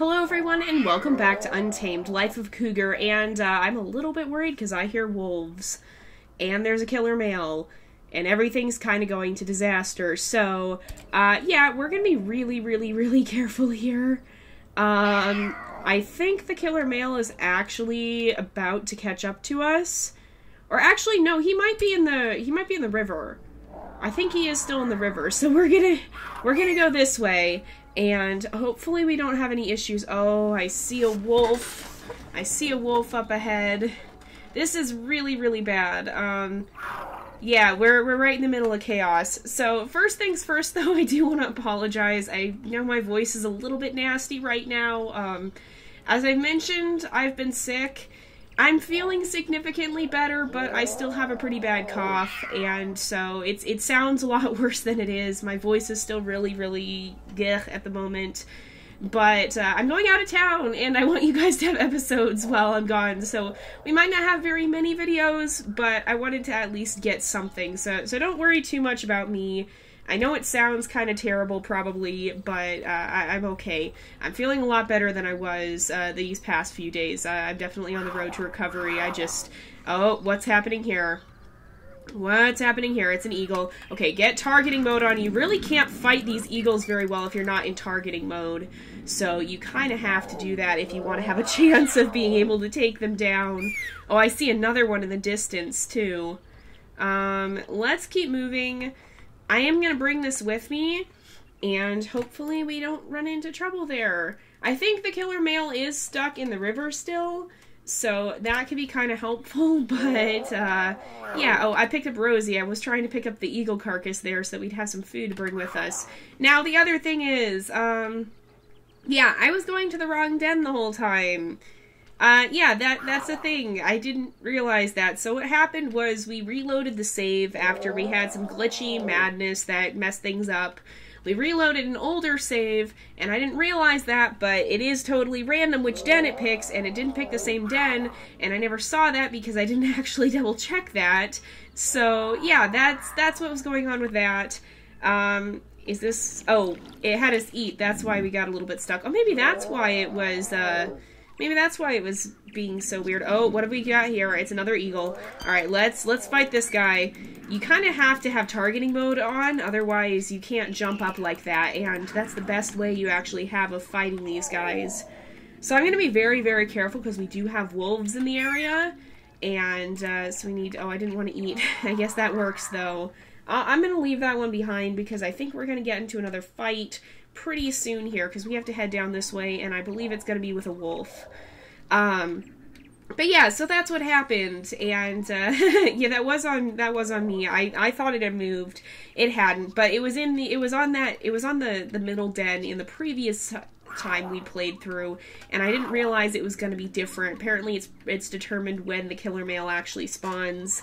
Hello everyone and welcome back to Untamed, Life of Cougar, and I'm a little bit worried because I hear wolves, and there's a killer male, and everything's kind of going to disaster, so, yeah, we're gonna be really careful here. I think the killer male is actually about to catch up to us, or actually, no, he might be in the river. I think he is still in the river, so we're gonna go this way. And hopefully we don't have any issues. Oh, I see a wolf. I see a wolf up ahead. This is really bad. Yeah, we're right in the middle of chaos. So first things first, though, I do want to apologize. I know my voice is a little bit nasty right now. As I mentioned, I've been sick. I'm feeling significantly better, but I still have a pretty bad cough, and so it sounds a lot worse than it is. My voice is still really at the moment, but I'm going out of town, and I want you guys to have episodes while I'm gone, so we might not have very many videos, but I wanted to at least get something, so don't worry too much about me. I know it sounds kind of terrible, probably, but I'm okay. I'm feeling a lot better than I was these past few days. I'm definitely on the road to recovery. Oh, what's happening here? What's happening here? It's an eagle. Okay, get targeting mode on. You really can't fight these eagles very well if you're not in targeting mode. So you kind of have to do that if you want to have a chance of being able to take them down. Oh, I see another one in the distance, too. Let's keep moving. I am going to bring this with me, and hopefully we don't run into trouble there. I think the killer male is stuck in the river still, so that could be kind of helpful, but, yeah. Oh, I picked up Rosie. I was trying to pick up the eagle carcass there so that we'd have some food to bring with us. Now, the other thing is, yeah, I was going to the wrong den the whole time. Yeah, that's the thing. I didn't realize that. So what happened was we reloaded the save after we had some glitchy madness that messed things up. We reloaded an older save, and I didn't realize that, but it is totally random which den it picks, and it didn't pick the same den, and I never saw that because I didn't actually double check that. So, yeah, that's what was going on with that. Is this... Oh, it had us eat. That's why we got a little bit stuck. Oh, maybe that's why it was, maybe that's why it was being so weird. Oh, what have we got here? It's another eagle. Alright, let's fight this guy. You kind of have to have targeting mode on, otherwise you can't jump up like that, and that's the best way you actually have of fighting these guys. So I'm going to be very careful because we do have wolves in the area, and so we need... Oh, I didn't want to eat. I guess that works, though. I'm going to leave that one behind because I think we're going to get into another fight pretty soon here, because we have to head down this way, and I believe it's going to be with a wolf. But yeah, so that's what happened, and, yeah, that was on me. I thought it had moved. It hadn't, but it was on the middle den in the previous time we played through, and I didn't realize it was going to be different. Apparently it's determined when the killer male actually spawns,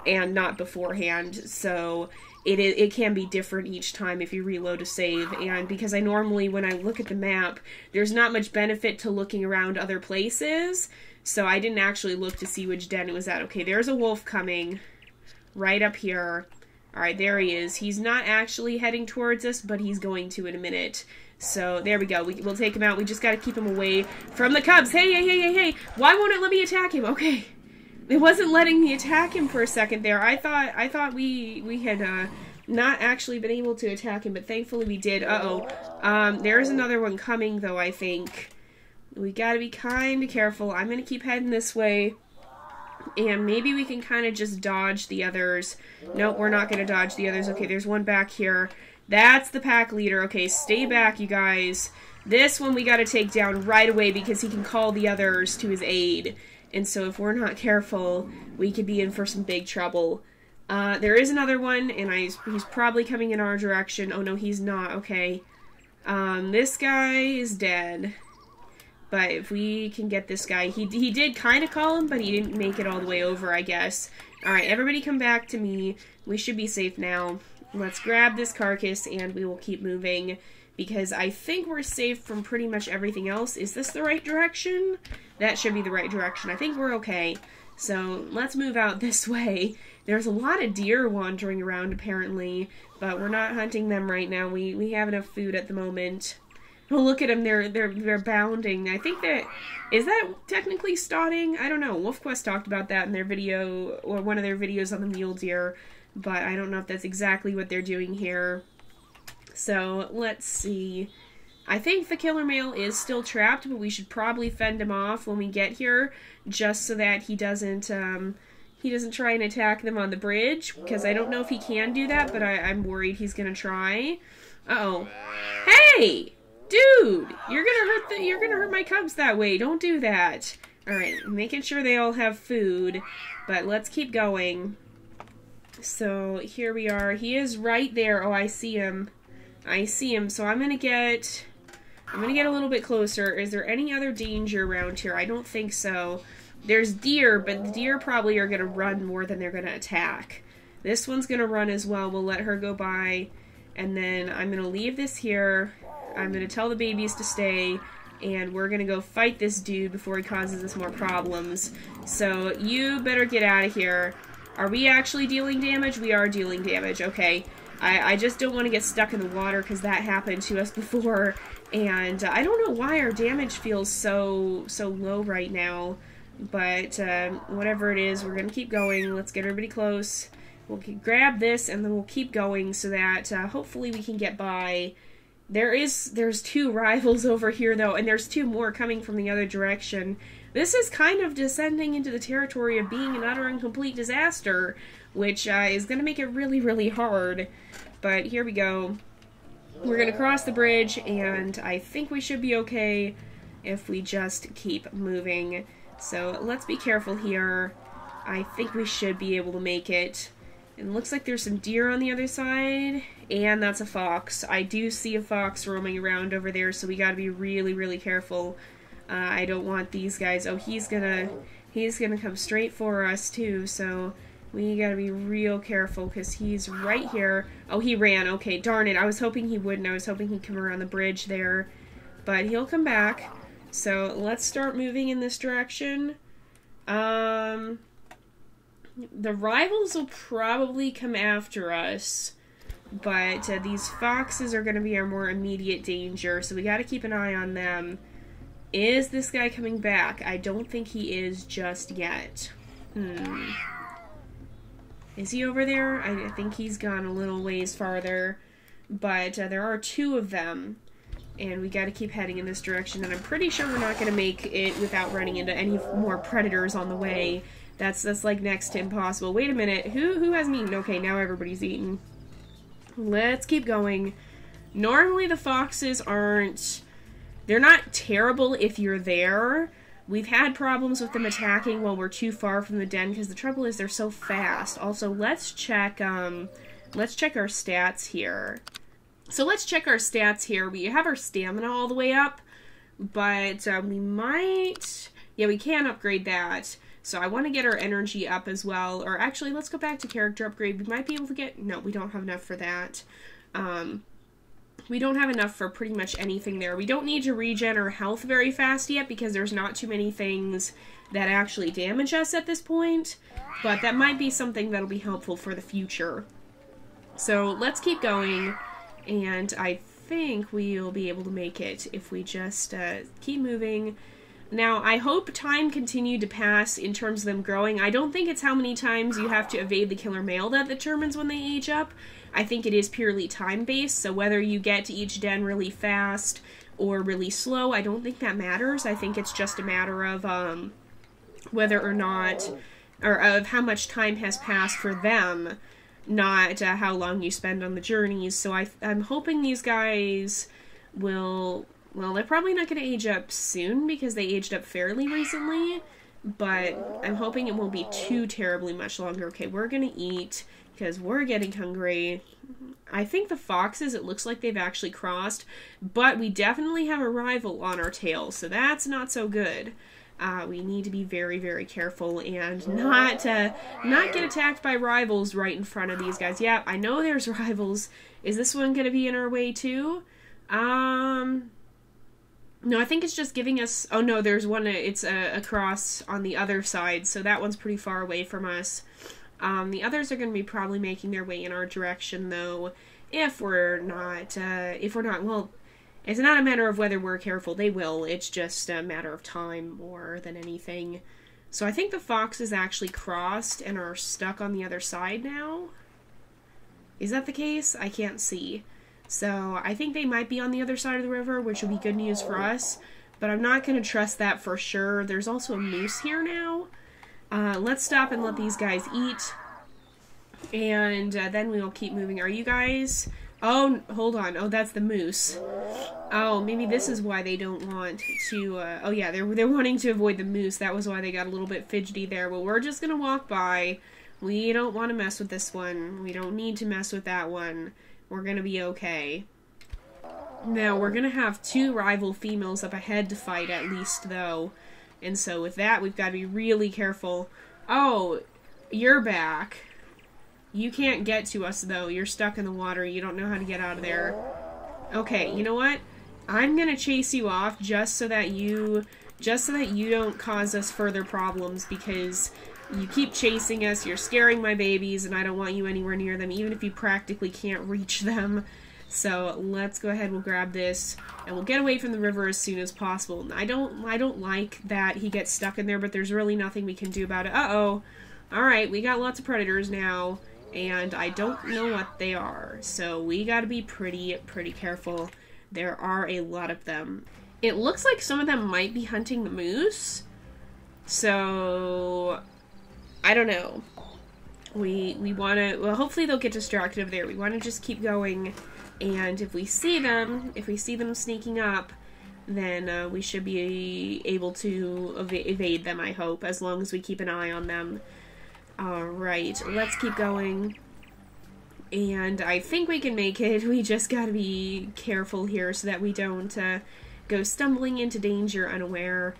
and not beforehand, so... It can be different each time if you reload a save, and because I normally, when I look at the map, there's not much benefit to looking around other places, so I didn't actually look to see which den it was at. Okay, there's a wolf coming, right up here. Alright, there he is. He's not actually heading towards us, but he's going to in a minute. So, there we go. We'll take him out. We just gotta keep him away from the cubs. Hey! Why won't it let me attack him? Okay. It wasn't letting me attack him for a second there. I thought we had not actually been able to attack him, but thankfully we did. There's another one coming, though, I think. We gotta be kind of careful. I'm gonna keep heading this way, and maybe we can kind of just dodge the others. Nope, we're not gonna dodge the others. Okay, there's one back here. That's the pack leader. Okay, stay back, you guys. This one we gotta take down right away because he can call the others to his aid. And so if we're not careful, we could be in for some big trouble. There is another one, and he's probably coming in our direction. Oh, no, he's not. Okay. This guy is dead. But if we can get this guy... He did kind of call him, but he didn't make it all the way over, I guess. Alright, everybody come back to me. We should be safe now. Let's grab this carcass, and we will keep moving. Because I think we're safe from pretty much everything else. Is this the right direction? That should be the right direction. I think we're okay. So, let's move out this way. There's a lot of deer wandering around, apparently, but we're not hunting them right now. We have enough food at the moment. Oh, look at them. They're bounding. I think that... Is that technically stotting? I don't know. WolfQuest talked about that in their video, or one of their videos on the mule deer, but I don't know if that's exactly what they're doing here. So, let's see. I think the killer male is still trapped, but we should probably fend him off when we get here, just so that he doesn't try and attack them on the bridge, because I don't know if he can do that, but I'm worried he's gonna try. Uh-oh. Hey! Dude! You're gonna hurt my cubs that way. Don't do that. Alright, making sure they all have food, but let's keep going. So, here we are. He is right there. Oh, I see him. I see him, so I'm gonna get a little bit closer. Is there any other danger around here? I don't think so. There's deer, but the deer probably are gonna run more than they're gonna attack. This one's gonna run as well. We'll let her go by, and then I'm gonna leave this here. I'm gonna tell the babies to stay, and we're gonna go fight this dude before he causes us more problems. So, you better get out of here. Are we actually dealing damage? We are dealing damage, okay. I just don't want to get stuck in the water, because that happened to us before, and I don't know why our damage feels so low right now, but whatever it is, we're going to keep going. Let's get everybody close. We'll grab this, and then we'll keep going so that hopefully we can get by. There's two rivals over here, though, and there's two more coming from the other direction. This is kind of descending into the territory of being an utter and complete disaster, which is going to make it really, really hard. But here we go. We're going to cross the bridge, and I think we should be okay if we just keep moving. So let's be careful here. I think we should be able to make it. It looks like there's some deer on the other side, and that's a fox. I do see a fox roaming around over there, so we gotta be really, really careful. I don't want these guys... Oh, he's gonna come straight for us, too, so we gotta be real careful, because he's right here. Oh, he ran. Okay, darn it. I was hoping he wouldn't. I was hoping he'd come around the bridge there, but he'll come back. So let's start moving in this direction. The rivals will probably come after us, but these foxes are going to be our more immediate danger, so we got to keep an eye on them. Is this guy coming back? I don't think he is just yet. Is he over there? I think he's gone a little ways farther, but there are two of them, and we got to keep heading in this direction, and I'm pretty sure we're not going to make it without running into any more predators on the way. That's like next to impossible. Wait a minute. Who hasn't eaten? Okay, now everybody's eaten. Let's keep going. Normally the foxes aren't... They're not terrible if you're there. We've had problems with them attacking while we're too far from the den, because the trouble is they're so fast. Also, let's check our stats here. So let's check our stats here. We have our stamina all the way up, but we might... Yeah, we can upgrade that. So I want to get our energy up as well. Or actually, let's go back to character upgrade. We might be able to get... No, we don't have enough for that. We don't have enough for pretty much anything there. We don't need to regen our health very fast yet, because there's not too many things that actually damage us at this point. But that might be something that'll be helpful for the future. So let's keep going. And I think we'll be able to make it if we just keep moving. Now, I hope time continued to pass in terms of them growing. I don't think it's how many times you have to evade the killer male that determines when they age up. I think it is purely time-based, so whether you get to each den really fast or really slow, I don't think that matters. I think it's just a matter of whether or not, or of how much time has passed for them, not how long you spend on the journeys. So I'm hoping these guys will... Well, they're probably not going to age up soon because they aged up fairly recently, but I'm hoping it won't be too terribly much longer. Okay, we're going to eat because we're getting hungry. I think the foxes, it looks like they've actually crossed, but we definitely have a rival on our tail, so that's not so good. We need to be very, very careful and not get attacked by rivals right in front of these guys. Yeah, I know there's rivals. Is this one going to be in our way too? No, I think it's just giving us... Oh, no, there's one... It's across on the other side, so that one's pretty far away from us. The others are going to be probably making their way in our direction, though, if we're not... Well, It's not a matter of whether we're careful. They will. It's just a matter of time more than anything. So I think the foxes actually crossed and are stuck on the other side now. Is that the case? I can't see. So I think they might be on the other side of the river, which would be good news for us. But I'm not going to trust that for sure. There's also a moose here now. Let's stop and let these guys eat. And then we'll keep moving. Are you guys... Oh, hold on. Oh, that's the moose. Oh, maybe this is why they don't want to... oh, yeah, they're wanting to avoid the moose. That was why they got a little bit fidgety there. Well, we're just going to walk by. We don't want to mess with this one. We don't need to mess with that one. We're going to be okay. Now, we're going to have 2 rival females up ahead to fight at least, though. And so with that, we've got to be really careful. Oh, you're back. You can't get to us, though. You're stuck in the water. You don't know how to get out of there. Okay, you know what? I'm going to chase you off just so that you don't cause us further problems, because you keep chasing us, you're scaring my babies, and I don't want you anywhere near them, even if you practically can't reach them. So let's go ahead, we'll grab this, and we'll get away from the river as soon as possible. I don't like that he gets stuck in there, but there's really nothing we can do about it. Uh-oh. Alright, we got lots of predators now, and I don't know what they are. So we gotta be pretty careful. There are a lot of them. It looks like some of them might be hunting the moose. So... I don't know. We want to... Well, hopefully they'll get distracted over there. We want to just keep going. And if we see them sneaking up, then we should be able to evade them, I hope, as long as we keep an eye on them. Alright, let's keep going. And I think we can make it. We just gotta be careful here so that we don't go stumbling into danger unaware.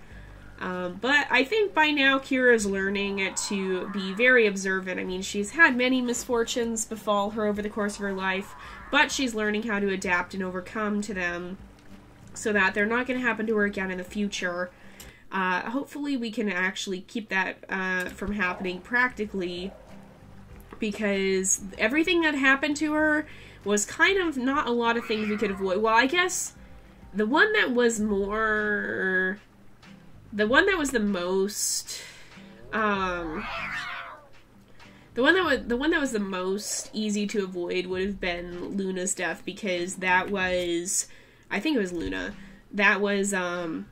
But I think by now Kira's learning to be very observant. I mean, she's had many misfortunes befall her over the course of her life, but she's learning how to adapt and overcome to them so that they're not going to happen to her again in the future. Hopefully we can actually keep that from happening practically, because everything that happened to her was kind of not a lot of things we could avoid. Well, I guess the one that was more... The one that was the most, the one that was the most easy to avoid would have been Luna's death, because that was, I think it was Luna, that was, the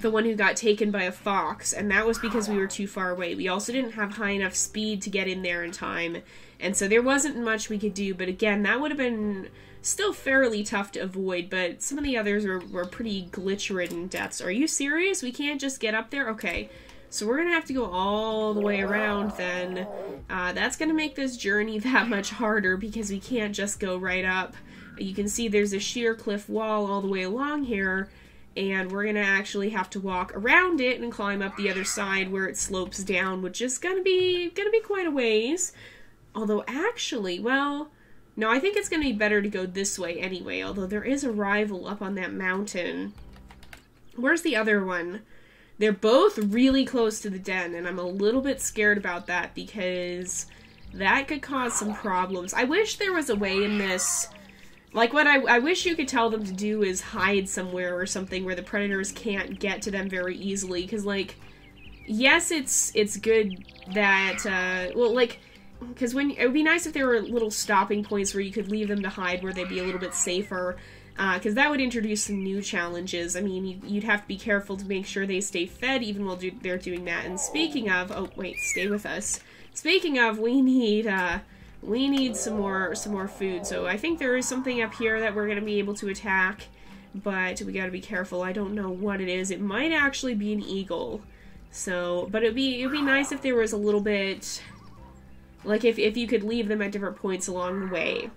one who got taken by a fox, and that was because we were too far away. We also didn't have high enough speed to get in there in time, and so there wasn't much we could do, but again, that would have been still fairly tough to avoid, but some of the others were pretty glitch-ridden deaths. Are you serious? We can't just get up there? Okay, so we're gonna have to go all the way around then. That's gonna make this journey that much harder, because we can't just go right up. You can see there's a sheer cliff wall all the way along here, and we're gonna actually have to walk around it and climb up the other side where it slopes down, which is gonna be quite a ways. Although actually, well... No, I think it's going to be better to go this way anyway, although there is a rival up on that mountain. Where's the other one? They're both really close to the den, and I'm a little bit scared about that, because that could cause some problems. I wish there was a way in this... Like, what I wish you could tell them to do is hide somewhere or something where the predators can't get to them very easily, because, like, yes, it's good that, well, like... Because it would be nice if there were little stopping points where you could leave them to hide, where they'd be a little bit safer, because that would introduce some new challenges. I mean, you'd have to be careful to make sure they stay fed even while they're doing that. And speaking of, oh wait, stay with us. Speaking of, we need some more food. So I think there is something up here that we're going to be able to attack, but we got to be careful. I don't know what it is. It might actually be an eagle. So, but it'd be nice if there was a little bit. Like, if you could leave them at different points along the way.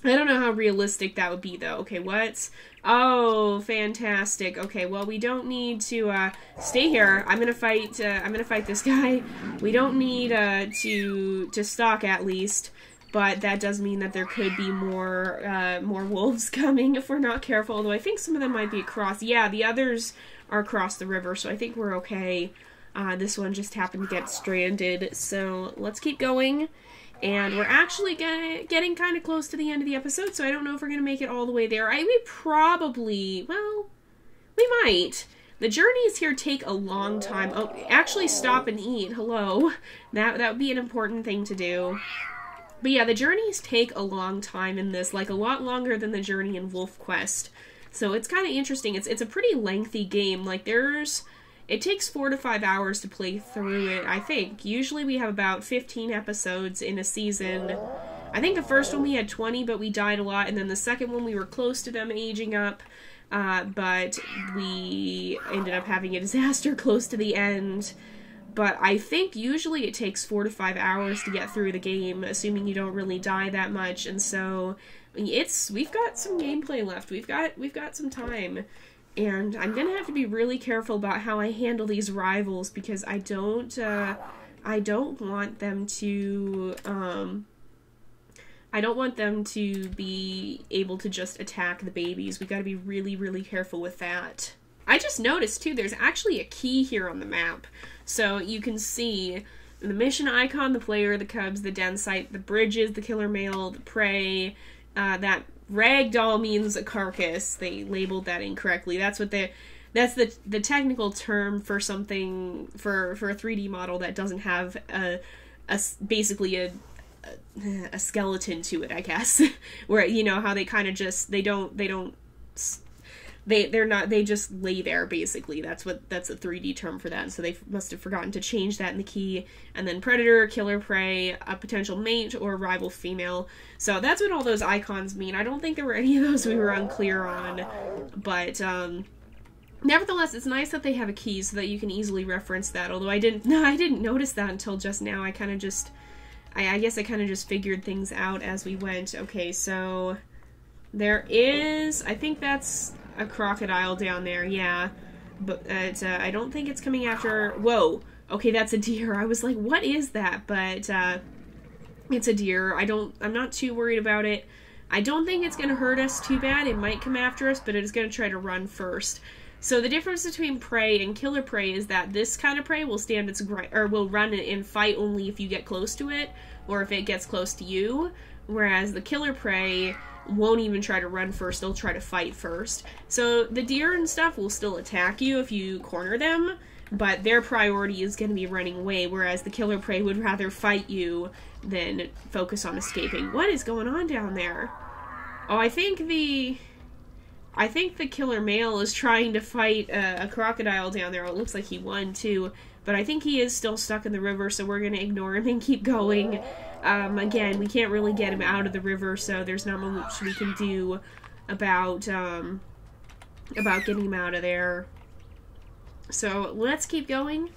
I don't know how realistic that would be, though. Okay, what? Oh, fantastic. Okay, well, we don't need to, stay here. I'm gonna fight this guy. We don't need, to stalk, at least. But that does mean that there could be more wolves coming if we're not careful. Although I think some of them might be across. Yeah, the others are across the river, so I think we're okay. This one just happened to get stranded, so let's keep going. And we're actually getting kind of close to the end of the episode, so I don't know if we're going to make it all the way there. We probably, well, we might. The journeys here take a long time. Oh, actually stop and eat. Hello. That would be an important thing to do. But yeah, the journeys take a long time in this, like a lot longer than the journey in Wolf Quest. So it's kind of interesting. It's a pretty lengthy game. Like it takes 4 to 5 hours to play through it, I think. Usually we have about 15 episodes in a season. I think the first one we had 20, but we died a lot, and then the second one we were close to them aging up. But we ended up having a disaster close to the end. But I think usually it takes 4 to 5 hours to get through the game, assuming you don't really die that much. And so we've got some gameplay left. We've got some time. And I'm gonna have to be really careful about how I handle these rivals, because I don't want them to be able to just attack the babies. We gotta be really, really careful with that. I just noticed, too, there's actually a key here on the map. So you can see the mission icon, the player, the cubs, the den site, the bridges, the killer male, the prey. That ragdoll means a carcass. They labeled that incorrectly. That's the technical term for something, for a 3D model that doesn't have basically a skeleton to it, I guess. Where, you know, how they kind of just, they just lay there, basically. That's a 3D term for that, so they must have forgotten to change that in the key. And then predator, killer, prey, a potential mate, or rival female. So that's what all those icons mean. I don't think there were any of those we were unclear on, but nevertheless, it's nice that they have a key so that you can easily reference that, although I didn't notice that until just now. I guess I kind of just figured things out as we went. Okay, so there is, I think that's a crocodile down there, yeah, but I don't think it's coming after. Whoa, okay, that's a deer. I was like, what is that? But it's a deer. I'm not too worried about it. I don't think it's gonna hurt us too bad. It might come after us, but it is gonna try to run first. So the difference between prey and killer prey is that this kind of prey will stand its will run and fight only if you get close to it, or if it gets close to you, whereas the killer prey won't even try to run first, they'll try to fight first. So the deer and stuff will still attack you if you corner them, but their priority is going to be running away, whereas the killer prey would rather fight you than focus on escaping. What is going on down there? Oh, I think the killer male is trying to fight a crocodile down there. It looks like he won too, but I think he is still stuck in the river, so we're going to ignore him and keep going. Again, we can't really get him out of the river, so there's not much we can do about getting him out of there. So let's keep going,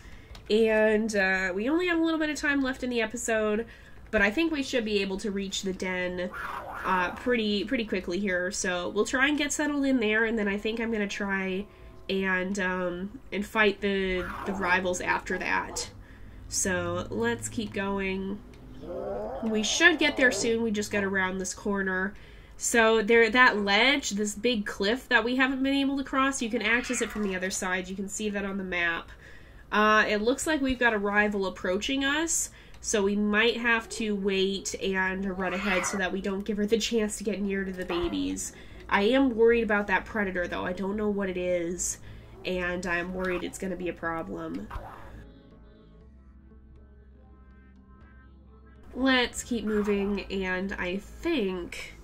and we only have a little bit of time left in the episode, but I think we should be able to reach the den pretty quickly here. So we'll try and get settled in there, and then I think I'm gonna try and fight the rivals after that. So let's keep going. We should get there soon. We just got around this corner. So that ledge, this big cliff that we haven't been able to cross, you can access it from the other side. You can see that on the map. It looks like we've got a rival approaching us, so we might have to wait and run ahead so that we don't give her the chance to get near to the babies. I am worried about that predator, though. I don't know what it is, and I'm worried it's going to be a problem. Let's keep moving, and I think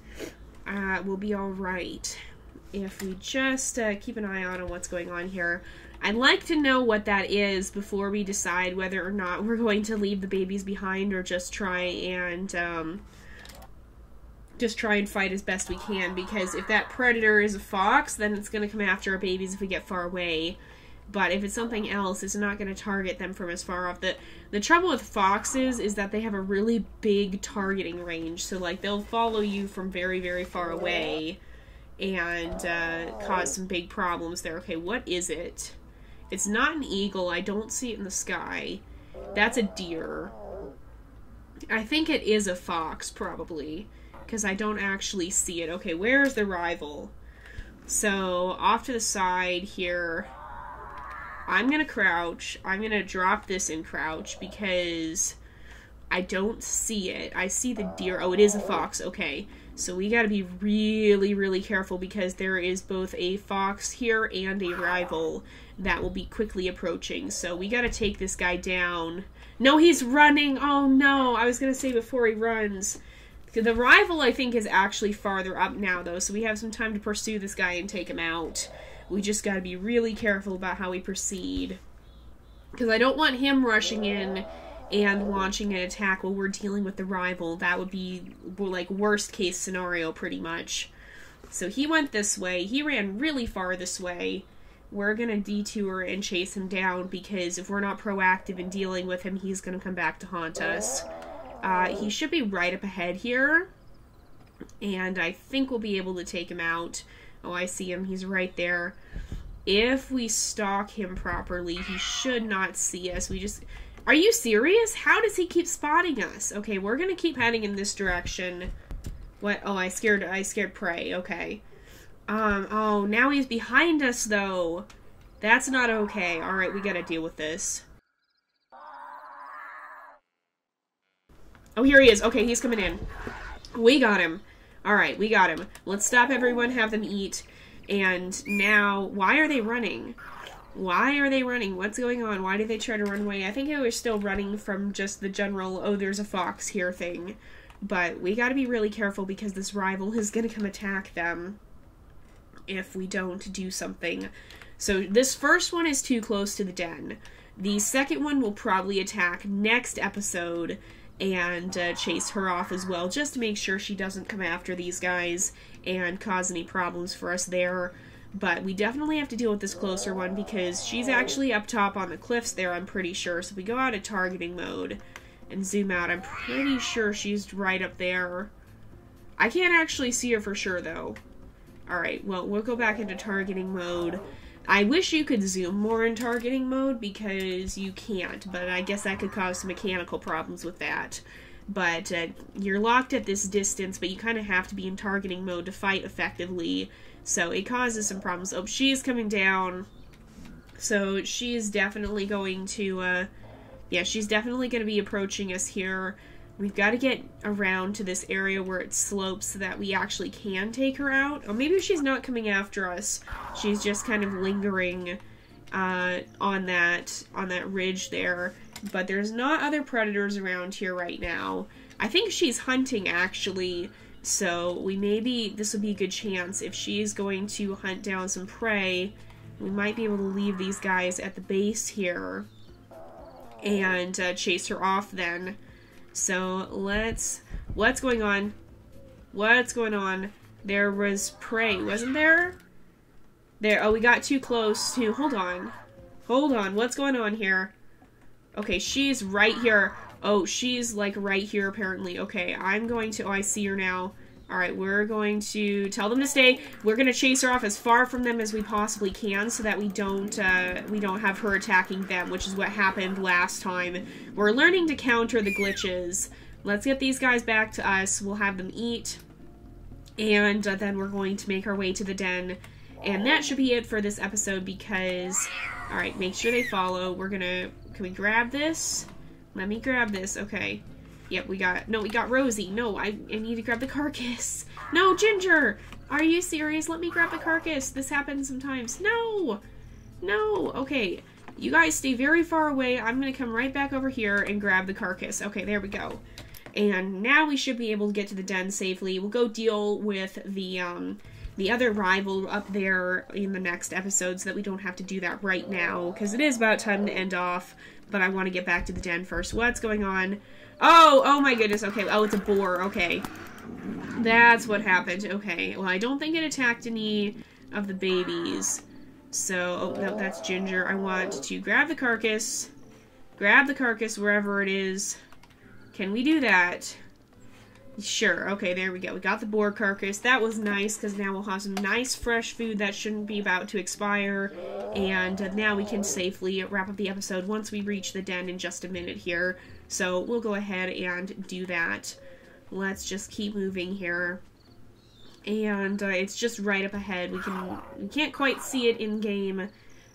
we'll be alright if we just keep an eye on what's going on here. I'd like to know what that is before we decide whether or not we're going to leave the babies behind or just try and fight as best we can, because if that predator is a fox, then it's going to come after our babies if we get far away. But if it's something else, it's not going to target them from as far off. The trouble with foxes is that they have a really big targeting range. So, like, they'll follow you from very, very far away and cause some big problems there. Okay, what is it? It's not an eagle. I don't see it in the sky. That's a deer. I think it is a fox, probably, because I don't actually see it. Okay, where's the rival? So, off to the side here, I'm going to crouch. I'm going to drop this in crouch because I don't see it. I see the deer. Oh, it is a fox. Okay. So we gotta be really, really careful because there is both a fox here and a rival that will be quickly approaching. So we gotta take this guy down. No, he's running! Oh no! I was gonna say before he runs. The rival, I think, is actually farther up now, though, so we have some time to pursue this guy and take him out. We just gotta be really careful about how we proceed. Because I don't want him rushing in and launching an attack while we're dealing with the rival. That would be, like, worst case scenario, pretty much. So he went this way. He ran really far this way. We're gonna detour and chase him down, because if we're not proactive in dealing with him, he's gonna come back to haunt us. He should be right up ahead here. And I think we'll be able to take him out. Oh, I see him. He's right there. If we stalk him properly, he should not see us. We just... Are you serious? How does he keep spotting us? Okay, we're gonna keep heading in this direction. What? Oh, I scared prey. Okay. Oh, now he's behind us, though. That's not okay. Alright, we gotta deal with this. Oh, here he is. Okay, he's coming in. We got him. Alright, we got him. Let's stop everyone, have them eat. And now, why are they running? Why are they running? What's going on? Why did they try to run away? I think they were still running from just the general, oh, there's a fox here thing. But we gotta be really careful because this rival is gonna come attack them if we don't do something. So this first one is too close to the den. The second one will probably attack next episode and chase her off as well, just to make sure she doesn't come after these guys and cause any problems for us there. But we definitely have to deal with this closer one because she's actually up top on the cliffs there, I'm pretty sure. So if we go out of targeting mode and zoom out, I'm pretty sure she's right up there. I can't actually see her for sure, though. Alright, well, we'll go back into targeting mode. I wish you could zoom more in targeting mode because you can't, but I guess that could cause some mechanical problems with that. But you're locked at this distance, but you kind of have to be in targeting mode to fight effectively. So it causes some problems. Oh, she's coming down. So she's definitely going to, yeah, she's definitely going to be approaching us here. We've got to get around to this area where it slopes so that we actually can take her out. Or maybe she's not coming after us. She's just kind of lingering on that ridge there. But there's not other predators around here right now. I think she's hunting, actually. So this would be a good chance. If she's going to hunt down some prey, we might be able to leave these guys at the base here and chase her off then. So what's going on? What's going on? There was prey, wasn't there? Oh, we got too close to, hold on, what's going on here? Okay, she's right here. Oh, she's like right here apparently. Okay, I'm going to, oh, I see her now. Alright, we're going to tell them to stay. We're going to chase her off as far from them as we possibly can so that we don't have her attacking them, which is what happened last time. We're learning to counter the glitches. Let's get these guys back to us. We'll have them eat. And then we're going to make our way to the den. And that should be it for this episode because, alright, make sure they follow. Can we grab this? Let me grab this, okay. Yep, we got Rosie. No, I need to grab the carcass. No, Ginger! Are you serious? Let me grab the carcass. This happens sometimes. No! No! Okay, you guys stay very far away. I'm gonna come right back over here and grab the carcass. Okay, there we go. And now we should be able to get to the den safely. We'll go deal with the other rival up there in the next episode so that we don't have to do that right now, because it is about time to end off, but I want to get back to the den first. What's going on? Oh my goodness, okay. Oh, it's a boar, okay. That's what happened, okay. Well, I don't think it attacked any of the babies. So, oh, no, that's Ginger. I want to grab the carcass wherever it is. Can we do that? Sure, okay, there we go. We got the boar carcass. That was nice, because now we'll have some nice fresh food that shouldn't be about to expire. And now we can safely wrap up the episode once we reach the den in just a minute here. So we'll go ahead and do that. Let's just keep moving here. And it's just right up ahead. We can't quite see it in game,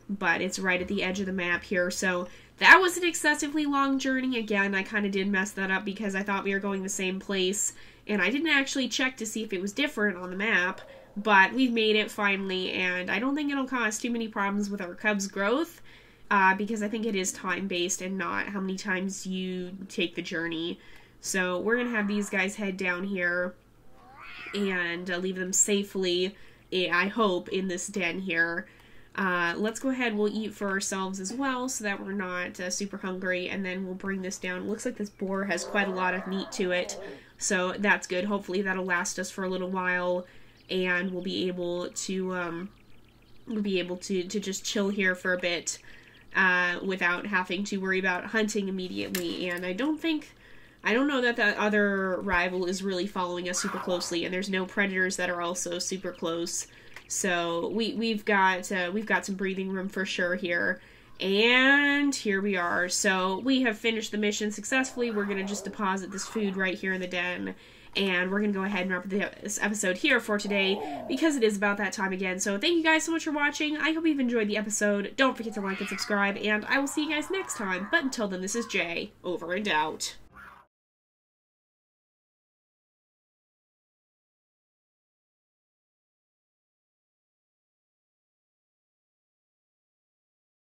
but it's right at the edge of the map here. So that was an excessively long journey. Again, I kind of did mess that up because I thought we were going the same place, and I didn't actually check to see if it was different on the map, but we've made it finally, and I don't think it'll cause too many problems with our cub's growth, because I think it is time-based and not how many times you take the journey. So we're going to have these guys head down here and leave them safely, I hope, in this den here. Let's go ahead, we'll eat for ourselves as well so that we're not super hungry, and then we'll bring this down. It looks like this boar has quite a lot of meat to it, so that's good. Hopefully that'll last us for a little while, and we'll be able to just chill here for a bit without having to worry about hunting immediately. And I don't know that that other rival is really following us super closely, and there's no predators that are also super close. So we've got some breathing room for sure here. And here we are. So we have finished the mission successfully. We're going to just deposit this food right here in the den. And we're going to go ahead and wrap this episode here for today, because it is about that time again. So thank you guys so much for watching. I hope you've enjoyed the episode. Don't forget to like and subscribe, and I will see you guys next time. But until then, this is Jay, over and out.